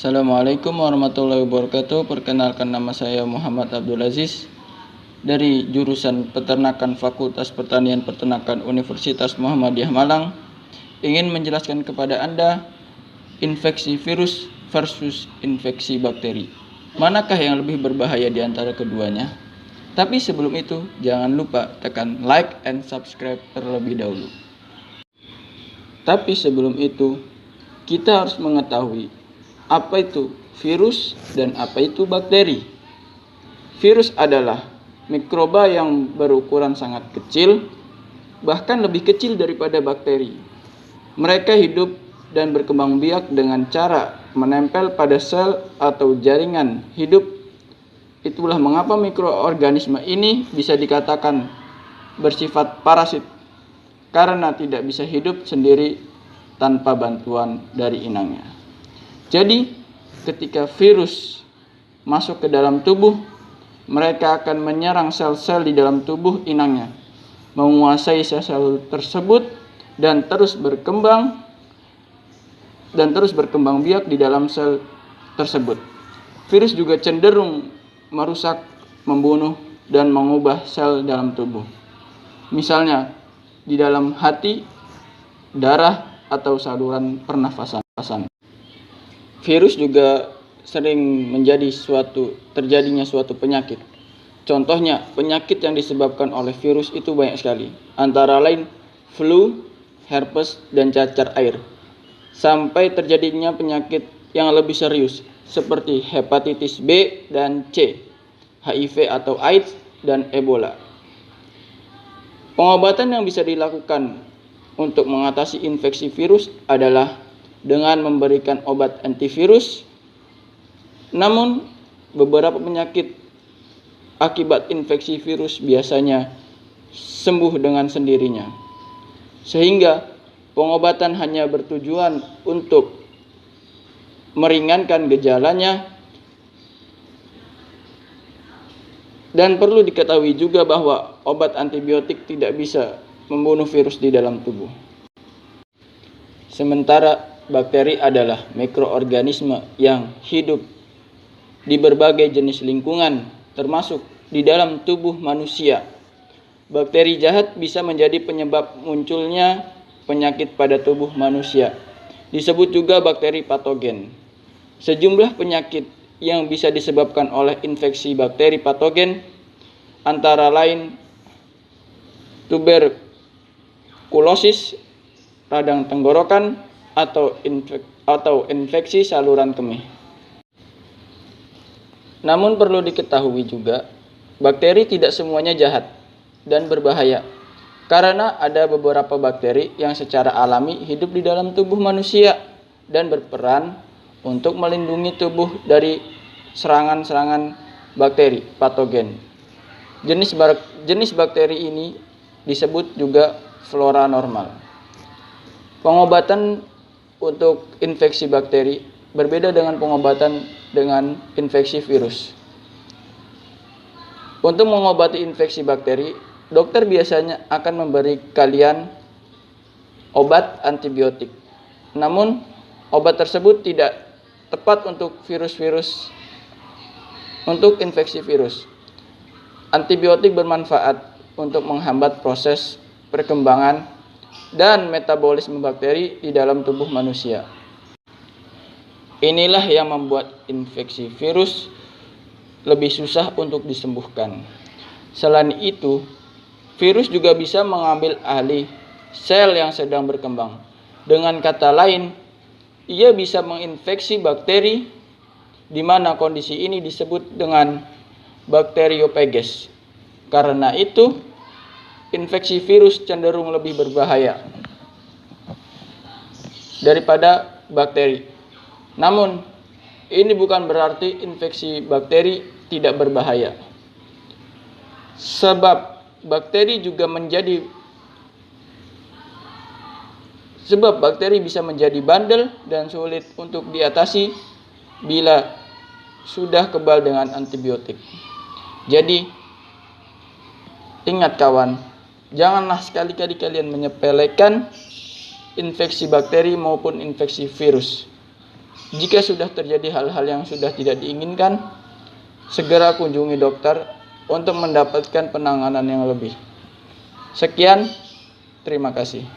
Assalamualaikum warahmatullahi wabarakatuh. Perkenalkan, nama saya Muhammad Abdul Aziz dari jurusan Peternakan Fakultas Pertanian Peternakan Universitas Muhammadiyah Malang. Ingin menjelaskan kepada Anda infeksi virus versus infeksi bakteri. Manakah yang lebih berbahaya di antara keduanya? Tapi sebelum itu, jangan lupa tekan like and subscribe terlebih dahulu. Tapi sebelum itu, kita harus mengetahui apa itu virus dan apa itu bakteri. Virus adalah mikroba yang berukuran sangat kecil, bahkan lebih kecil daripada bakteri. Mereka hidup dan berkembang biak dengan cara menempel pada sel atau jaringan hidup. Itulah mengapa mikroorganisme ini bisa dikatakan bersifat parasit, karena tidak bisa hidup sendiri tanpa bantuan dari inangnya. Jadi, ketika virus masuk ke dalam tubuh, mereka akan menyerang sel-sel di dalam tubuh inangnya, menguasai sel-sel tersebut dan terus berkembang biak di dalam sel tersebut. Virus juga cenderung merusak, membunuh, dan mengubah sel dalam tubuh. Misalnya, di dalam hati, darah, atau saluran pernafasan. Virus juga sering terjadinya suatu penyakit. Contohnya, penyakit yang disebabkan oleh virus itu banyak sekali. Antara lain flu, herpes, dan cacar air. Sampai terjadinya penyakit yang lebih serius seperti hepatitis B dan C, HIV atau AIDS, dan Ebola. Pengobatan yang bisa dilakukan untuk mengatasi infeksi virus adalah dengan memberikan obat antivirus. Namun, beberapa penyakit akibat infeksi virus biasanya sembuh dengan sendirinya, sehingga pengobatan hanya bertujuan untuk meringankan gejalanya. Dan perlu diketahui juga bahwa obat antibiotik tidak bisa membunuh virus di dalam tubuh. Sementara bakteri adalah mikroorganisme yang hidup di berbagai jenis lingkungan, termasuk di dalam tubuh manusia. Bakteri jahat bisa menjadi penyebab munculnya penyakit pada tubuh manusia. Disebut juga bakteri patogen. Sejumlah penyakit yang bisa disebabkan oleh infeksi bakteri patogen antara lain tuberkulosis, radang tenggorokan, atau infeksi saluran kemih. Namun perlu diketahui juga, bakteri tidak semuanya jahat dan berbahaya, karena ada beberapa bakteri yang secara alami hidup di dalam tubuh manusia dan berperan untuk melindungi tubuh dari serangan-serangan bakteri patogen. Jenis bakteri ini disebut juga flora normal. Pengobatan untuk infeksi bakteri berbeda dengan pengobatan dengan infeksi virus. Untuk mengobati infeksi bakteri, dokter biasanya akan memberi kalian obat antibiotik. Namun, obat tersebut tidak tepat untuk infeksi virus. Antibiotik bermanfaat untuk menghambat proses perkembangan dan metabolisme bakteri di dalam tubuh manusia. Inilah yang membuat infeksi virus lebih susah untuk disembuhkan. Selain itu, virus juga bisa mengambil alih sel yang sedang berkembang. Dengan kata lain, ia bisa menginfeksi bakteri, di mana kondisi ini disebut dengan bakteriofages. Karena itu, infeksi virus cenderung lebih berbahaya daripada bakteri. Namun, ini bukan berarti infeksi bakteri tidak berbahaya. Sebab bakteri bisa menjadi bandel dan sulit untuk diatasi bila sudah kebal dengan antibiotik. Jadi, ingat kawan, janganlah sekali-kali kalian menyepelekan infeksi bakteri maupun infeksi virus. Jika sudah terjadi hal-hal yang sudah tidak diinginkan, segera kunjungi dokter untuk mendapatkan penanganan yang lebih. Sekian, terima kasih.